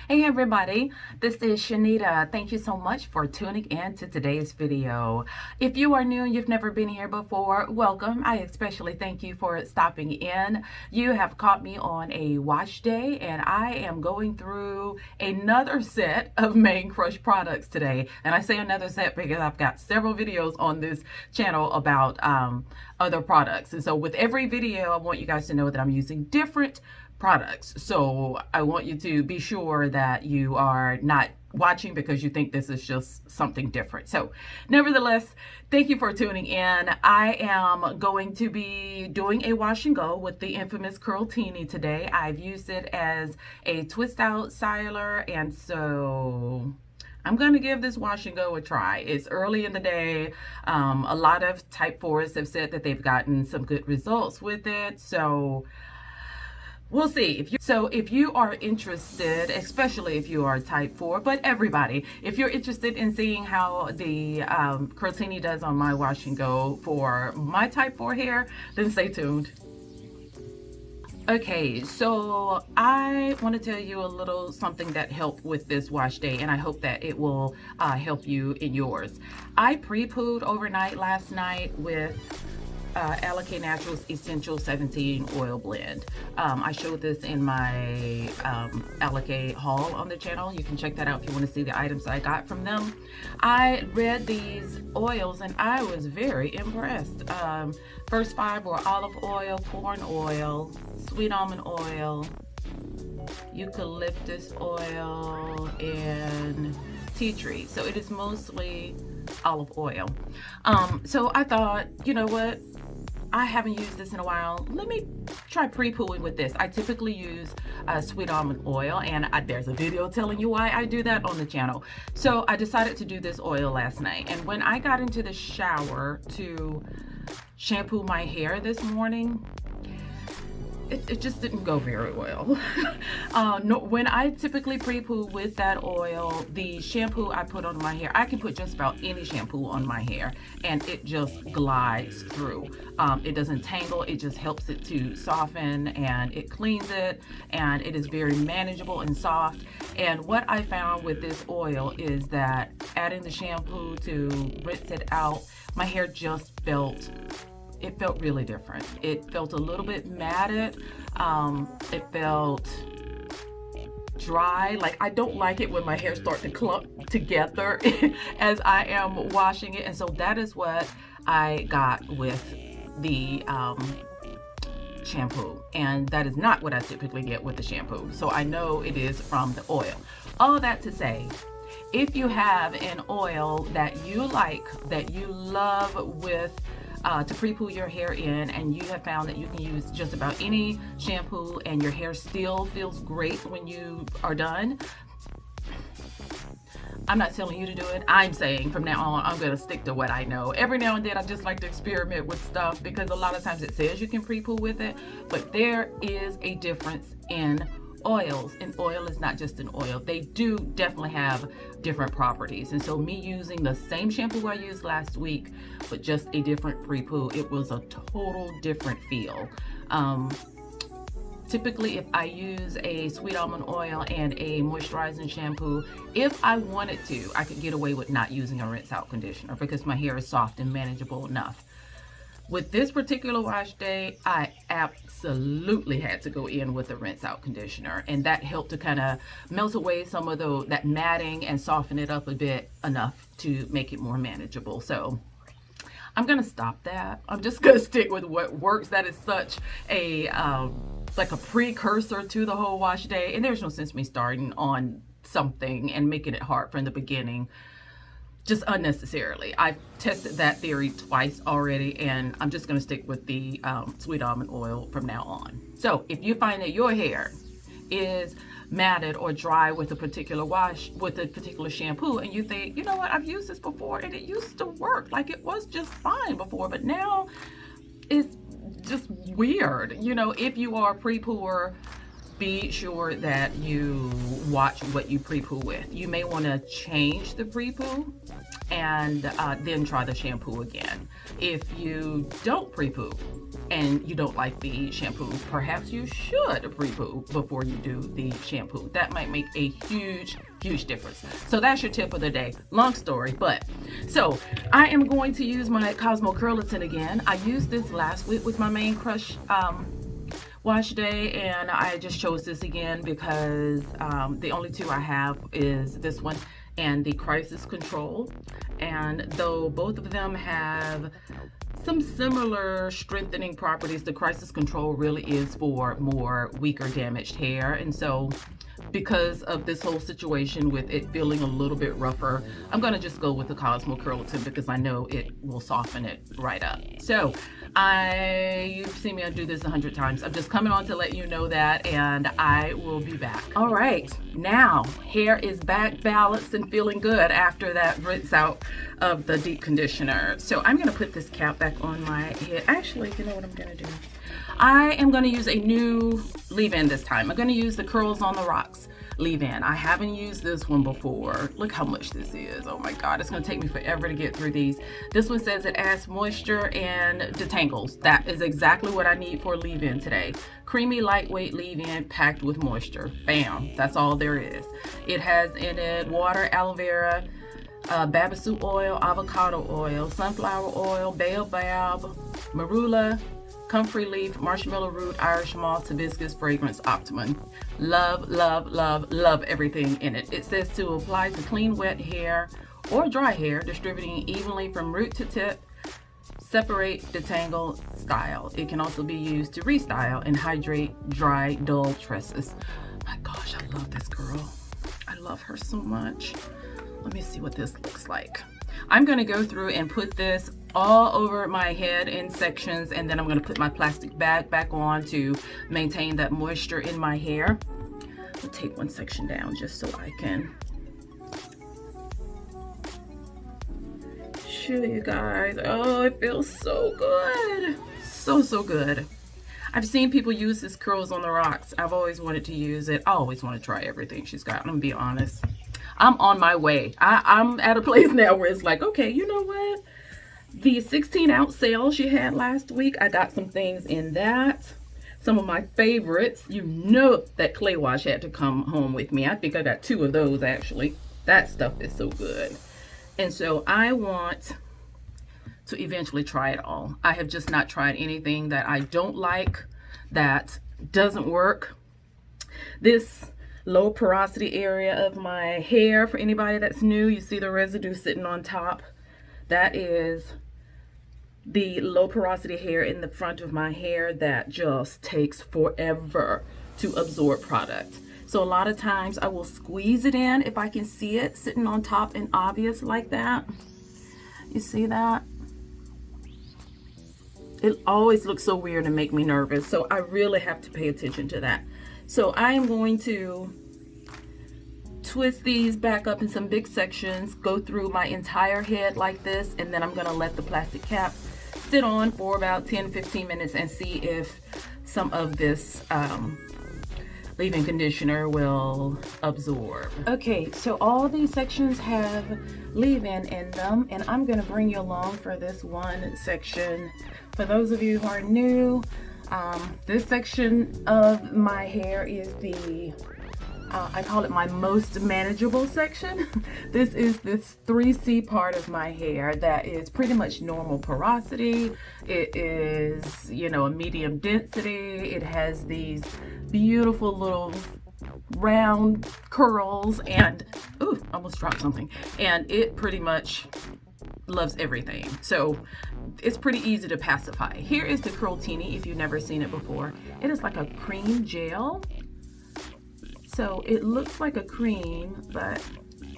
Hey everybody, this is Shanita. Thank you so much for tuning in to today's video. If you are new and you've never been here before, welcome. I especially thank you for stopping in. You have caught me on a wash day and I am going through another set of main Krush products today. And I say another set because I've got several videos on this channel about other products. And so with every video, I want you guys to know that I'm using different products. So I want you to be sure that you are not watching because you think this is just something different. So nevertheless, thank you for tuning in. I am going to be doing a wash and go with the infamous Kurl-Tini today. I've used it as a twist out styler, and so I'm going to give this wash and go a try. It's early in the day. A lot of type 4s have said that they've gotten some good results with it. So we'll see. If you are interested, especially if you are type 4, but everybody, if you're interested in seeing how the CurlTini does on my wash and go for my type 4 hair, then stay tuned. Okay, so I want to tell you a little something that helped with this wash day, and I hope that it will help you in yours. I pre-pooed overnight last night with Alkane Naturals Essential 17 Oil Blend. I showed this in my Alkane haul on the channel. You can check that out if you want to see the items I got from them. I read these oils and I was very impressed. First 5 were olive oil, corn oil, sweet almond oil, eucalyptus oil, and tea tree. So it is mostly olive oil. So I thought, you know what? I haven't used this in a while. Let me try pre-pooing with this. I typically use sweet almond oil, and there's a video telling you why I do that on the channel. So I decided to do this oil last night, and when I got into the shower to shampoo my hair this morning, it just didn't go very well. No, when I typically pre-poo with that oil, the shampoo I put on my hair, I can put just about any shampoo on my hair and it just glides through. It doesn't tangle, it just helps it to soften and it cleans it, and it is very manageable and soft. And what I found with this oil is that adding the shampoo to rinse it out, my hair just felt really different. It felt a little bit matted. It felt dry. Like, I don't like it when my hair starts to clump together as I am washing it. And so that is what I got with the shampoo. And that is not what I typically get with the shampoo. So I know it is from the oil. All that to say, if you have an oil that you like, that you love with to pre-poo your hair in, and you have found that you can use just about any shampoo and your hair still feels great when you are done, I'm not telling you to do it. I'm saying from now on, I'm going to stick to what I know. Every now and then, I just like to experiment with stuff because a lot of times it says you can pre-poo with it, but there is a difference in oils, and oil is not just an oil. They do definitely have different properties, and so me using the same shampoo I used last week but just a different pre-poo, it was a total different feel. Typically, if I use a sweet almond oil and a moisturizing shampoo, if I wanted to, I could get away with not using a rinse out conditioner because my hair is soft and manageable enough. With this particular wash day, I absolutely had to go in with a rinse out conditioner, and that helped to kind of melt away some of that matting and soften it up a bit enough to make it more manageable. So I'm gonna stop that. I'm just gonna stick with what works. That is such a like a precursor to the whole wash day, and there's no sense me starting on something and making it hard from the beginning just unnecessarily. I've tested that theory twice already, and I'm just going to stick with the sweet almond oil from now on. So if you find that your hair is matted or dry with a particular wash, with a particular shampoo, and you think, you know what, I've used this before and it used to work, like it was just fine before, but now it's just weird. You know, if you are a pre-pooer, be sure that you watch what you pre-poo with. You may want to change the pre-poo and then try the shampoo again. If you don't pre-poo and you don't like the shampoo, perhaps you should pre-poo before you do the shampoo. That might make a huge difference. So that's your tip of the day. Long story, but so I am going to use my Cosmo Kurl-Tini again. I used this last week with my main Krush wash day, and I just chose this again because the only two I have is this one and the Crisis Control. And though both of them have some similar strengthening properties, the Crisis Control really is for more weaker damaged hair. And so because of this whole situation with it feeling a little bit rougher, I'm gonna just go with the Cosmo Kurl-Tini because I know it will soften it right up. So you've seen me do this 100 times. I'm just coming on to let you know that, and I will be back. All right, now hair is back balanced and feeling good after that rinse out of the deep conditioner. So I'm gonna put this cap back on my head. Actually, you know what I'm gonna do? I am going to use a new leave-in this time. I'm going to use the Curls on the Rocks leave-in. I haven't used this one before. Look how much this is. Oh my God, it's going to take me forever to get through these. This one says it adds moisture and detangles. That is exactly what I need for leave-in today. Creamy, lightweight leave-in packed with moisture. Bam, that's all there is. It has in it water, aloe vera, babassu oil, avocado oil, sunflower oil, baobab, marula, comfrey leaf, marshmallow root, Irish moss, hibiscus, fragrance, optimum. Love, love, love, love everything in it. It says to apply to clean, wet hair or dry hair, distributing evenly from root to tip. Separate, detangle, style. It can also be used to restyle and hydrate dry, dull tresses. My gosh, I love this girl. I love her so much. Let me see what this looks like. I'm going to go through and put this all over my head in sections, and then I'm going to put my plastic bag back on to maintain that moisture in my hair. I'll take one section down just so I can show you guys. Oh, it feels so good. So good. I've seen people use this Curls on the Rocks. I've always wanted to use it. I always want to try everything she's got. I'm going to be honest. I'm on my way. I'm at a place now where it's like, okay, you know what? The 16-ounce sale she had last week, I got some things in that. Some of my favorites. You know that clay wash had to come home with me. I think I got 2 of those actually. That stuff is so good. And so I want to eventually try it all. I have just not tried anything that I don't like, that doesn't work. This low porosity area of my hair, for anybody that's new, you see the residue sitting on top. That is the low porosity hair in the front of my hair that just takes forever to absorb product. So a lot of times I will squeeze it in if I can see it sitting on top and obvious like that. You see that? It always looks so weird and make me nervous. So I really have to pay attention to that. So I am going to twist these back up in some big sections, go through my entire head like this, and then I'm going to let the plastic cap sit on for about 10-15 minutes and see if some of this leave-in conditioner will absorb. Okay, so all these sections have leave-in in them, and I'm going to bring you along for this one section. For those of you who are new, this section of my hair is the I call it my most manageable section. This is this 3C part of my hair that is pretty much normal porosity. It is, you know, a medium density. It has these beautiful little round curls and, ooh, almost dropped something. And it pretty much loves everything. So it's pretty easy to pacify. Here is the Kurltini if you've never seen it before. It is like a cream gel. So it looks like a cream, but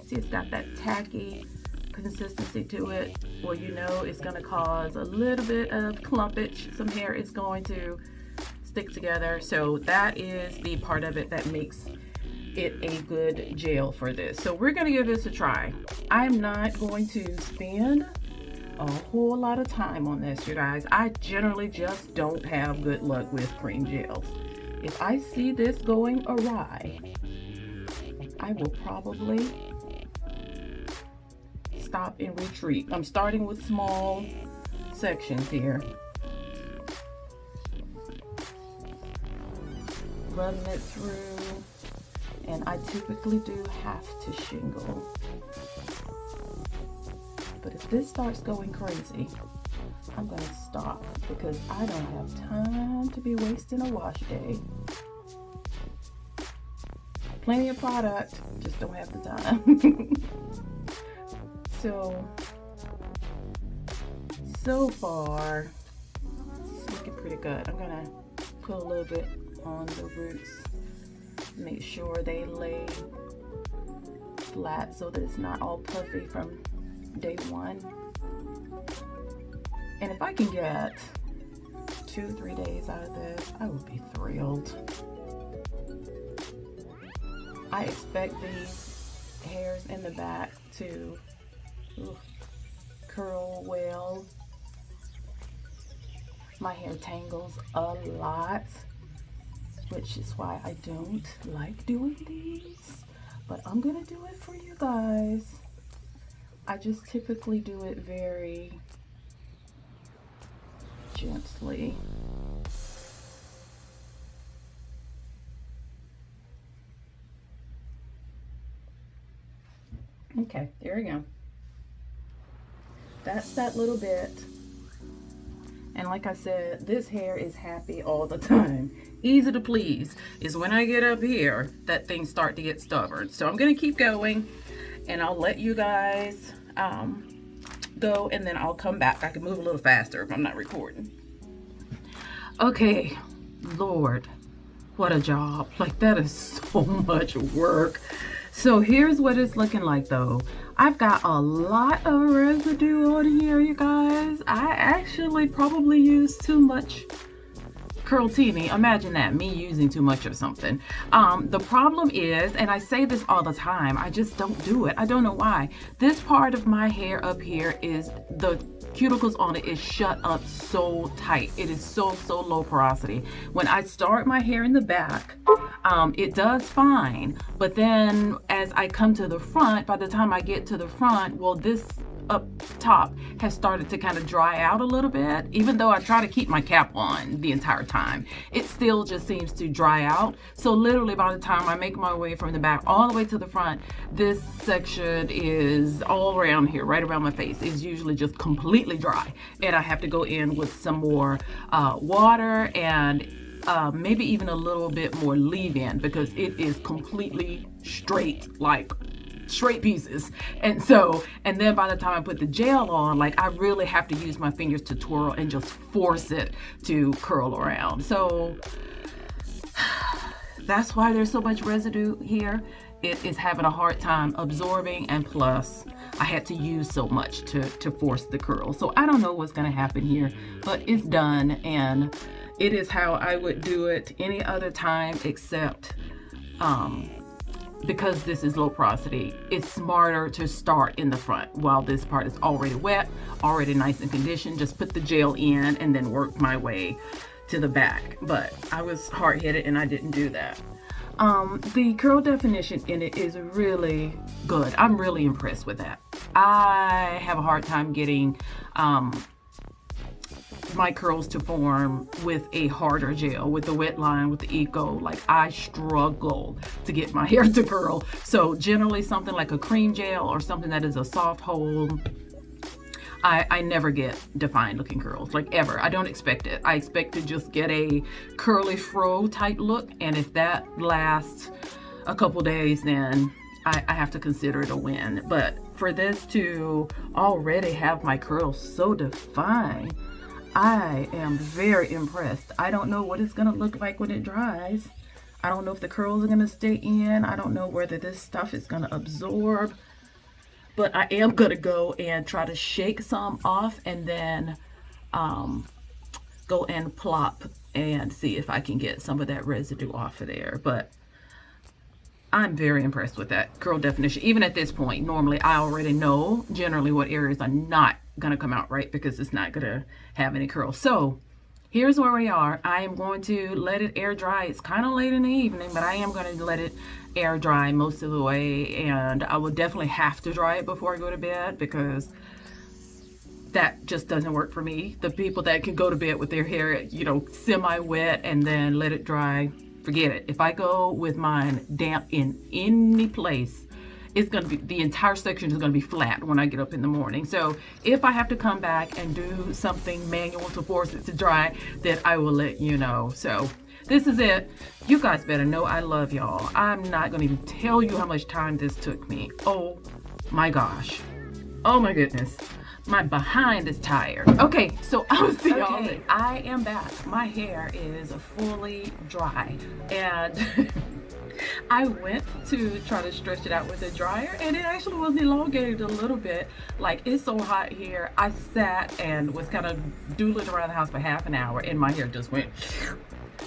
see, it's got that tacky consistency to it, where you know it's going to cause a little bit of clumpage. Some hair is going to stick together. So that is the part of it that makes it a good gel for this. So we're going to give this a try. I'm not going to spend a whole lot of time on this, you guys. I generally just don't have good luck with cream gels. if I see this going awry, I will probably stop and retreat. I'm starting with small sections here. Running it through, and I typically do have to shingle. But if this starts going crazy, I'm gonna stop because I don't have time to be wasting a wash day. Plenty of product, just don't have the time. So far, it's looking pretty good. I'm gonna put a little bit on the roots, make sure they lay flat so that it's not all puffy from day one. And if I can get 2-3 days out of this, I would be thrilled. I expect these hairs in the back to curl well. My hair tangles a lot, which is why I don't like doing these, but I'm gonna do it for you guys. I just typically do it very gently. Okay, there we go. That's that little bit. And like I said, this hair is happy all the time. Easy to please. Is when I get up here that things start to get stubborn. So I'm gonna keep going, and I'll let you guys go, and then I'll come back. I can move a little faster if I'm not recording. Okay, Lord, what a job. Like, that is so much work. So here's what it's looking like though. I've got a lot of residue on here, you guys. I actually probably used too much CurlTini. Imagine that, me using too much of something. The problem is, and I say this all the time, I just don't do it. I don't know why. This part of my hair up here is, the cuticles on it is shut up so tight. It is so low porosity. When I start my hair in the back, it does fine, but then as I come to the front, by the time I get to the front, well, this up top has started to kind of dry out a little bit. Even though I try to keep my cap on the entire time, it still just seems to dry out. So literally by the time I make my way from the back all the way to the front, this section is all around here, right around my face, is usually just completely dry, and I have to go in with some more water and maybe even a little bit more leave-in, because it is completely straight, like straight pieces. And then by the time I put the gel on, like, I really have to use my fingers to twirl and just force it to curl around. So that's why there's so much residue here. It is having a hard time absorbing, and plus I had to use so much to force the curl. So I don't know what's gonna happen here, but it's done, and it is how I would do it any other time, except because this is low porosity, it's smarter to start in the front while this part is already wet, already nice and conditioned. Just put the gel in and then work my way to the back. But I was hard-headed and I didn't do that. The curl definition in it is really good. I'm really impressed with that. I have a hard time getting my curls to form with a harder gel, with the wet line, with the Eco. Like, I struggle to get my hair to curl. So generally something like a cream gel or something that is a soft hold, I never get defined looking curls, like, ever. I don't expect it. I expect to just get a curly fro type look, and if that lasts a couple days, then I have to consider it a win. But for this to already have my curls so defined, I am very impressed. I don't know what it's gonna look like when it dries. I don't know if the curls are gonna stay in. I don't know whether this stuff is gonna absorb, but I am gonna go and try to shake some off, and then go and plop and see if I can get some of that residue off of there. But I'm very impressed with that curl definition. Even at this point, normally I already know generally what areas are not gonna come out right, because it's not gonna have any curls. So here's where we are. I am going to let it air dry. It's kind of late in the evening, but I am going to let it air dry most of the way, and I will definitely have to dry it before I go to bed because that just doesn't work for me. The people that can go to bed with their hair, you know, semi-wet and then let it dry, forget it. If I go with mine damp in any place, it's going to be, the entire section is going to be flat when I get up in the morning. So if I have to come back and do something manual to force it to dry, then I will let you know. So this is it. You guys better know I love y'all. I'm not going to even tell you how much time this took me. Oh my gosh. Oh my goodness. My behind is tired. Okay, so I'll see y'all. Okay, I am back. My hair is fully dry, and I went to try to stretch it out with a dryer, and it actually was elongated a little bit. Like, it's so hot here. I sat and was kind of doodling around the house for half an hour, and my hair just went.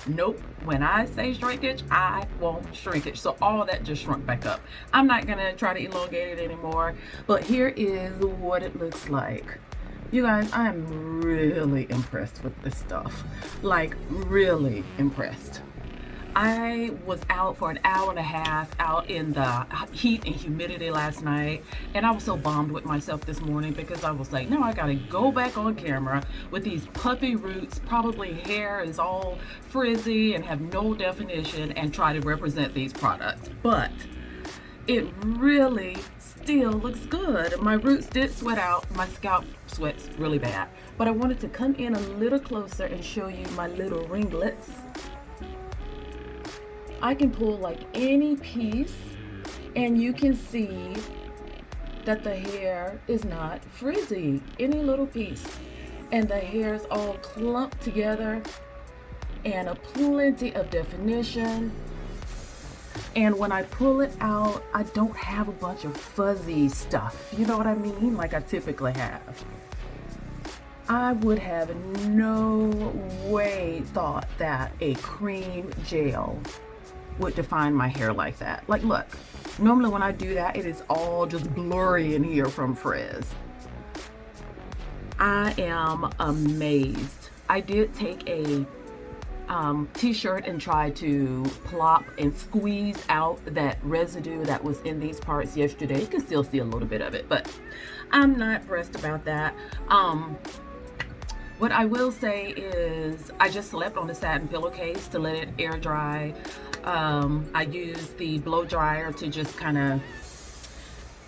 Nope. When I say shrinkage, I won't shrinkage. So all that just shrunk back up. I'm not gonna try to elongate it anymore, but here is what it looks like. You guys, I'm really impressed with this stuff. Like, really impressed. I was out for an hour and a half out in the heat and humidity last night, and I was so bummed with myself this morning because I was like, no, I gotta go back on camera with these puffy roots, probably hair is all frizzy and have no definition, and try to represent these products. But it really still looks good. My roots did sweat out, my scalp sweats really bad, but I wanted to come in a little closer and show you my little ringlets. I can pull like any piece and you can see that the hair is not frizzy, any little piece. And the hair is all clumped together and a plenty of definition. And when I pull it out, I don't have a bunch of fuzzy stuff. You know what I mean? Like I typically have. I would have no way thought that a cream gel would define my hair like that. Like, look, normally when I do that, it is all just blurry in here from frizz. I am amazed. I did take a t-shirt and try to plop and squeeze out that residue that was in these parts yesterday. You can still see a little bit of it, but I'm not pressed about that. What I will say is I just slept on a satin pillowcase to let it air dry. I used the blow dryer to just kind of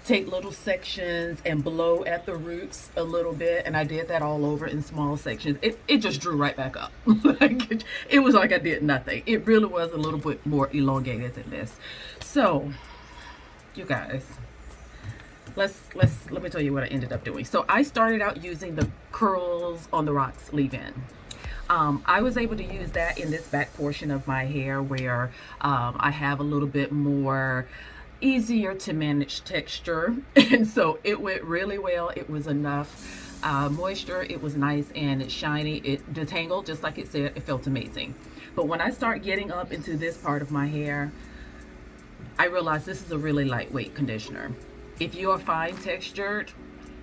take little sections and blow at the roots a little bit, and I did that all over in small sections. It just drew right back up. Like it was like I did nothing. It really was a little bit more elongated than this. So you guys, let me tell you what I ended up doing. So I started out using the Curls on the Rocks leave-in. I was able to use that in this back portion of my hair where I have a little bit more easier to manage texture, and so it went really well. It was enough moisture, it was nice and shiny, it detangled just like it said. It felt amazing. But when I start getting up into this part of my hair, I realized this is a really lightweight conditioner. If you are fine textured,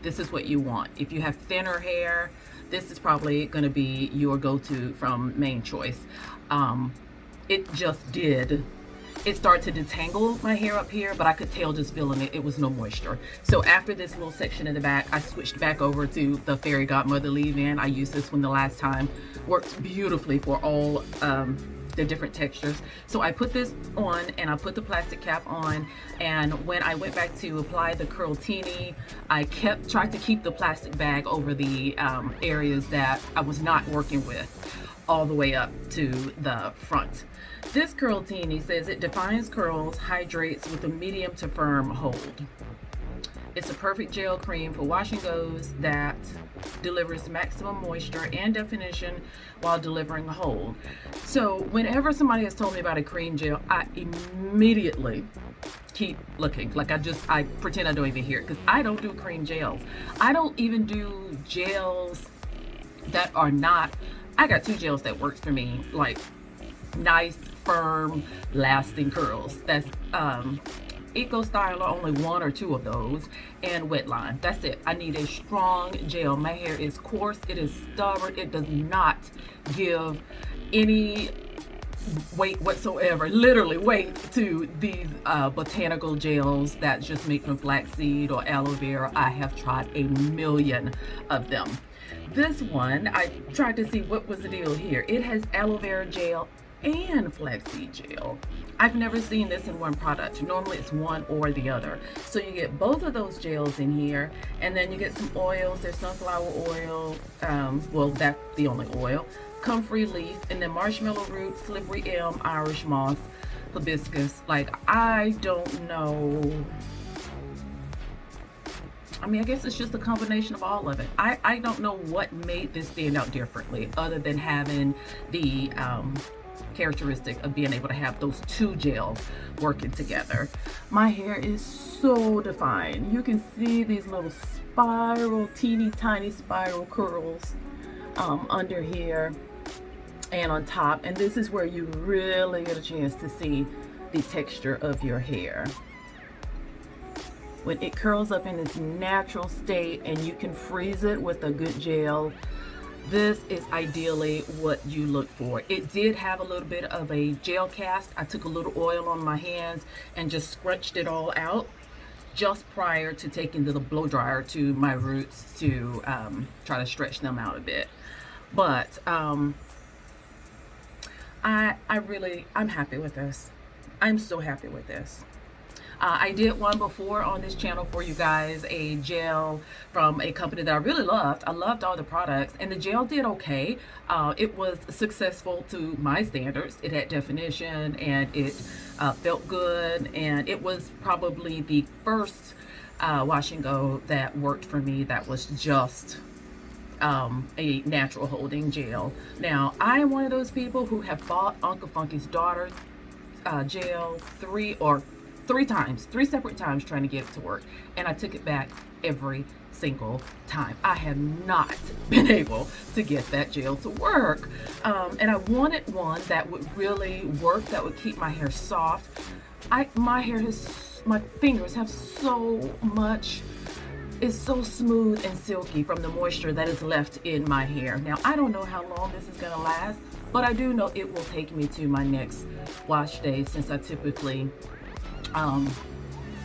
this is what you want. If you have thinner hair, this is probably going to be your go-to from Main Choice. It just did. It started to detangle my hair up here, but I could tell just feeling it, it was no moisture. So after this little section in the back, I switched back over to the Fairy Godmother leave-in. I used this one the last time. Worked beautifully for all the different textures. So I put this on and I put the plastic cap on, and when I went back to apply the Kurl-Tini, I tried to keep the plastic bag over the areas that I was not working with all the way up to the front. This Kurl-Tini says it defines curls, hydrates with a medium to firm hold. It's a perfect gel cream for wash and goes that delivers maximum moisture and definition while delivering hold. So whenever somebody has told me about a cream gel, I immediately keep looking. Like I pretend I don't even hear it, because I don't do cream gels. I don't even do gels that are not, I got 2 gels that works for me, like nice, firm, lasting curls. That's Eco Styler, only one or two of those, and Wet Line. That's it. I need a strong gel. My hair is coarse, it is stubborn, it does not give any weight whatsoever, literally weight, to these botanical gels that just make from flaxseed or aloe vera. I have tried a million of them. This one, I tried to see what was the deal here. It has aloe vera gel and flaxseed gel. I've never seen this in one product. Normally it's one or the other. So you get both of those gels in here, and then you get some oils. There's sunflower oil, well, that's the only oil, comfrey leaf, and then marshmallow root, slippery elm, Irish moss, hibiscus. Like, I don't know. I mean, I guess it's just a combination of all of it. I don't know what made this stand out differently other than having the characteristic of being able to have those two gels working together. My hair is so defined. You can see these little spiral, teeny tiny spiral curls under here and on top, and this is where you really get a chance to see the texture of your hair. When it curls up in its natural state and you can freeze it with a good gel, this is ideally what you look for. It did have a little bit of a gel cast. I took a little oil on my hands and just scrunched it all out just prior to taking the blow dryer to my roots to try to stretch them out a bit. But I'm happy with this. I'm so happy with this. I did one before on this channel for you guys, a gel from a company that I really loved. I loved all the products, and the gel did okay. It was successful to my standards. It had definition, and it felt good, and it was probably the first wash and go that worked for me that was just a natural holding gel. Now, I am one of those people who have bought Uncle Funky's daughter gel three separate times trying to get it to work, and I took it back every single time. I have not been able to get that gel to work, and I wanted one that would really work, that would keep my hair soft. My fingers have so much, it's so smooth and silky from the moisture that is left in my hair. Now, I don't know how long this is gonna last, but I do know it will take me to my next wash day, since I typically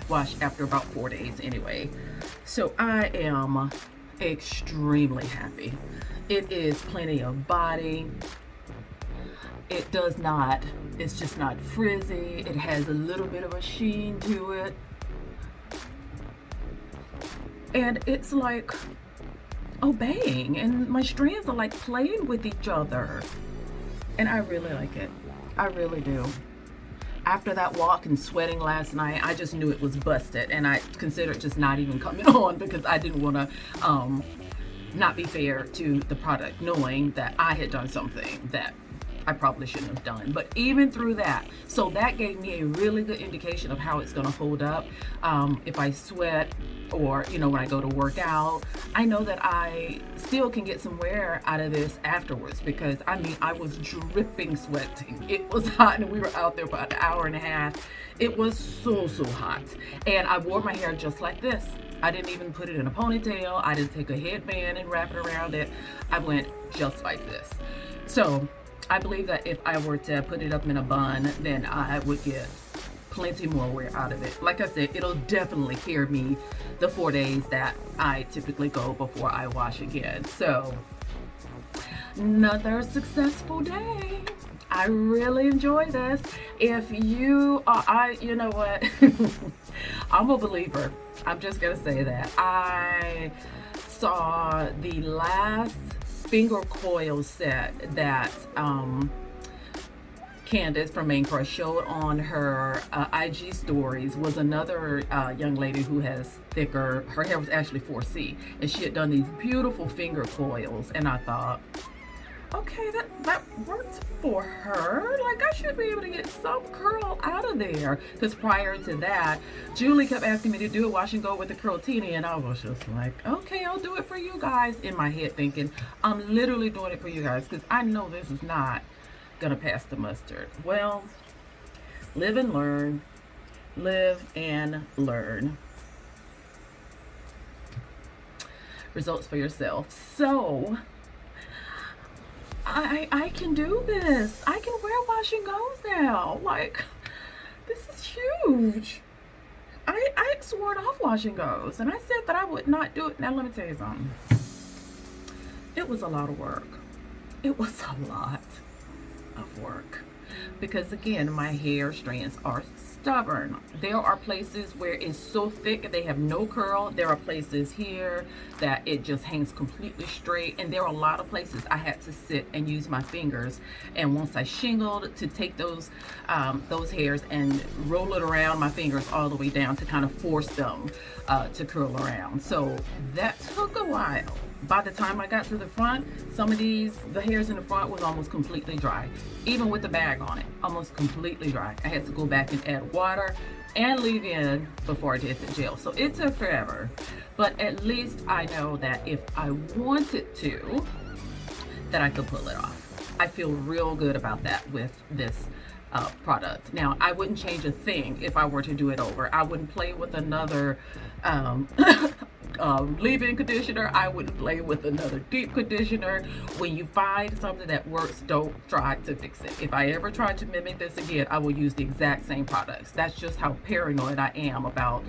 wash after about 4 days anyway. So I am extremely happy. It is plenty of body. It's just not frizzy. It has a little bit of a sheen to it. And it's like obeying, and my strands are like playing with each other. And I really like it. I really do. After that walk and sweating last night, I just knew it was busted, and I considered just not even coming on because I didn't want to not be fair to the product, knowing that I had done something that I probably shouldn't have done. But even through that, so that gave me a really good indication of how it's going to hold up. If I sweat, or when I go to work out, I know that I still can get some wear out of this afterwards, because I mean, I was dripping sweating. It was hot, and we were out there for about an hour and a half. It was so hot, and I wore my hair just like this. I didn't even put it in a ponytail. I didn't take a headband and wrap it around it. I went just like this. So I believe that if I were to put it up in a bun, then I would get plenty more wear out of it. Like I said, it'll definitely carry me the 4 days that I typically go before I wash again. So another successful day. I really enjoy this. If you are, you know what? I'm a believer. I'm just gonna say that. I saw the last finger coil set that Candace from Main Crush showed on her IG stories. Was another young lady who has thicker, her hair was actually 4C, and she had done these beautiful finger coils, and I thought, okay, that worked for her. Like, I should be able to get some curl out of there. Because prior to that, Julie kept asking me to do a wash and go with the Kurl-Tini, and I was just like, okay, I'll do it for you guys, in my head thinking, I'm literally doing it for you guys, because I know this is not gonna pass the mustard. Well, live and learn. Live and learn. Results for yourself. So I can do this. I can wear wash and goes now. Like, this is huge. I swore off wash and goes, and I said that I would not do it. Now let me tell you something. It was a lot of work. It was a lot of work. Because again, my hair strands are stubborn. There are places where it's so thick they have no curl. There are places here that it just hangs completely straight, and there are a lot of places I had to sit and use my fingers, and once I shingled, to take those hairs and roll it around my fingers all the way down to kind of force them to curl around. So that took a while. By the time I got to the front, some of the hairs in the front was almost completely dry. Even with the bag on it, almost completely dry. I had to go back and add water and leave in before I did the gel. So it took forever. But at least I know that if I wanted to, that I could pull it off. I feel real good about that with this product. Now, I wouldn't change a thing if I were to do it over. I wouldn't play with another leave-in conditioner. I wouldn't play with another deep conditioner. When you find something that works, don't try to fix it. If I ever try to mimic this again, I will use the exact same products. That's just how paranoid I am about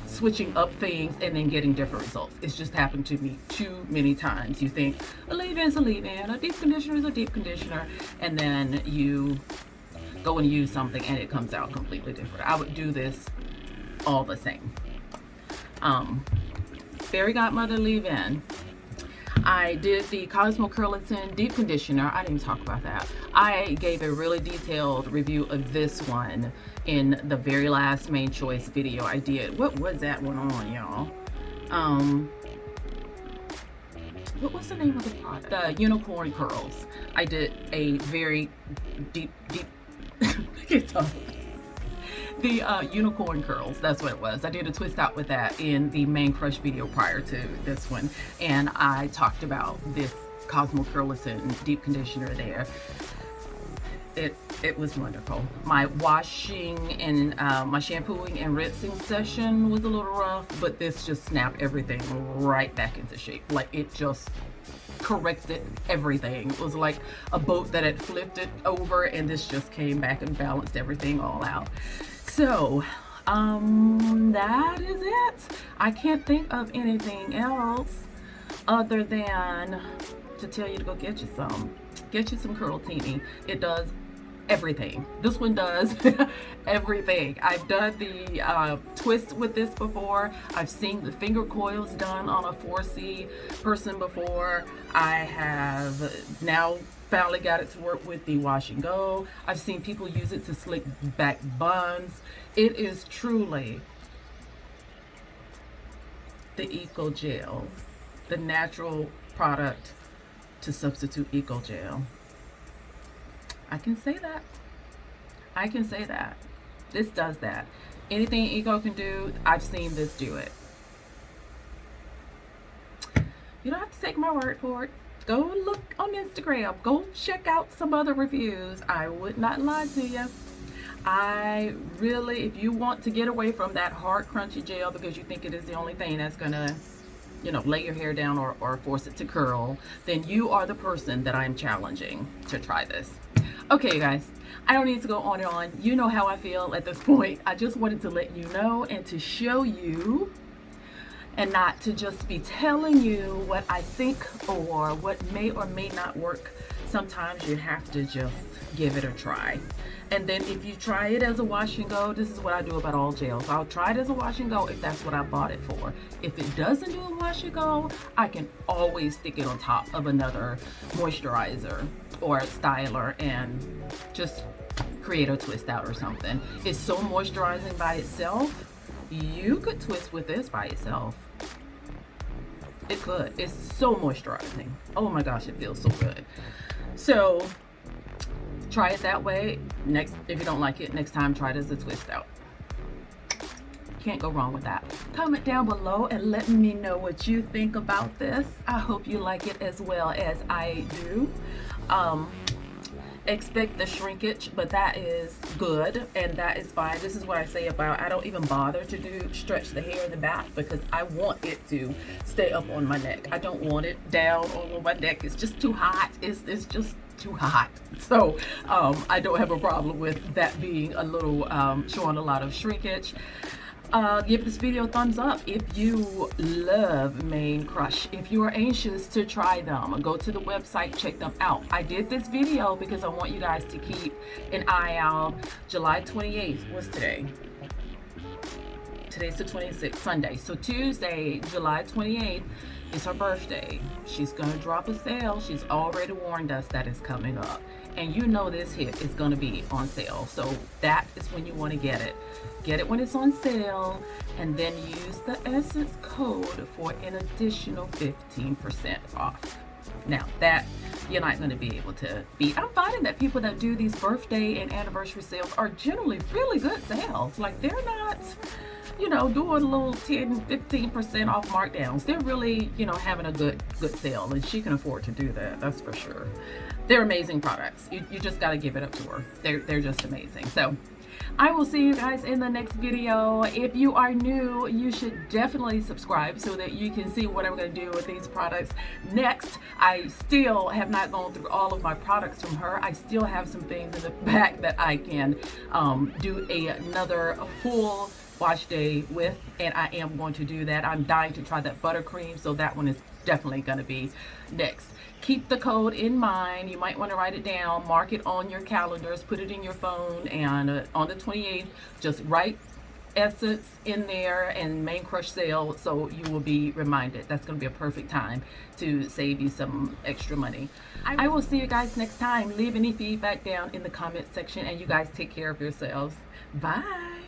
switching up things and then getting different results. It's just happened to me too many times. You think a leave-in is a leave-in, a deep conditioner is a deep conditioner, and then you go and use something and it comes out completely different. I would do this all the same. Fairy Godmother leave-in. I did the Cosmo Kurl-Tini deep conditioner. I didn't talk about that. I gave a really detailed review of this one in the very last main choice video I did. What was that one on, y'all? What was the name of the product? The unicorn curls. I did a very deep I can't talk. The unicorn curls, that's what it was. I did a twist out with that in the main Krush video prior to this one, and I talked about this Cosmo Kurl-Tini deep conditioner there. It was wonderful. My washing and my shampooing and rinsing session was a little rough, but this just snapped everything right back into shape. Like, it just corrected everything. It was like a boat that had flipped it over, and this just came back and balanced everything all out. So that is it. I can't think of anything else other than to tell you to go get you some CurlTini. It does everything. This one does everything. I've done the twist with this before. I've seen the finger coils done on a 4C person before. I have now finally got it to work with the wash and go. I've seen people use it to slick back buns. It is truly the eco gel, the natural product to substitute eco gel. I can say that. I can say that. This does that. Anything eco can do, I've seen this do it. You don't have to take my word for it. Go look on Instagram. Go check out some other reviews. I would not lie to you. I really, if you want to get away from that hard, crunchy gel because you think it is the only thing that's gonna, you know, lay your hair down or force it to curl, then you are the person that I'm challenging to try this. Okay, guys, I don't need to go on and on. You know how I feel at this point. I just wanted to let you know and to show you, and not to just be telling you what I think or what may or may not work. Sometimes you have to just give it a try. And then if you try it as a wash and go, this is what I do about all gels. I'll try it as a wash and go if that's what I bought it for. If it doesn't do a wash and go, I can always stick it on top of another moisturizer or styler and just create a twist out or something. It's so moisturizing by itself. You could twist with this by itself. It could. It's so moisturizing. Oh my gosh, it feels so good. So try it that way. Next, if you don't like it, next time try it as a twist out. Can't go wrong with that. Comment down below and let me know what you think about this. I hope you like it as well as I do. expect the shrinkage, but that is good and that is fine. This is what I say about, I don't even bother to do stretch the hair in the back because I want it to stay up on my neck. I don't want it down on my neck. It's just too hot. It's just too hot. So I don't have a problem with that being a little showing a lot of shrinkage. Give this video a thumbs up if you love Mane Krush. If you are anxious to try them, go to the website, check them out. I did this video because I want you guys to keep an eye out. July 28th, what's today? Today's the 26th, Sunday. So Tuesday, July 28th is her birthday. She's gonna drop a sale. She's already warned us that it's coming up. And you know this hit is gonna be on sale. So that is when you wanna get it. Get it when it's on sale, and then use the Essence code for an additional 15% off. Now that you're not going to be able to beat. I'm finding that people that do these birthday and anniversary sales are generally really good sales. Like they're not, you know, doing a little 10-15% off markdowns. They're really, you know, having a good sale, and she can afford to do that. That's for sure. They're amazing products. You just got to give it up to her. They're just amazing. So I will see you guys in the next video. If you are new, you should definitely subscribe so that you can see what I'm going to do with these products next. I still have not gone through all of my products from her. I still have some things in the back that I can do another full wash day with, and I am going to do that. I'm dying to try that buttercream, so that one is definitely going to be next. Keep the code in mind. You might want to write it down, mark it on your calendars, put it in your phone, and on the 28th, just write Essence in there and Mane Krush sale, so you will be reminded. That's going to be a perfect time to save you some extra money. I will see you guys next time. Leave any feedback down in the comment section, and you guys take care of yourselves. Bye.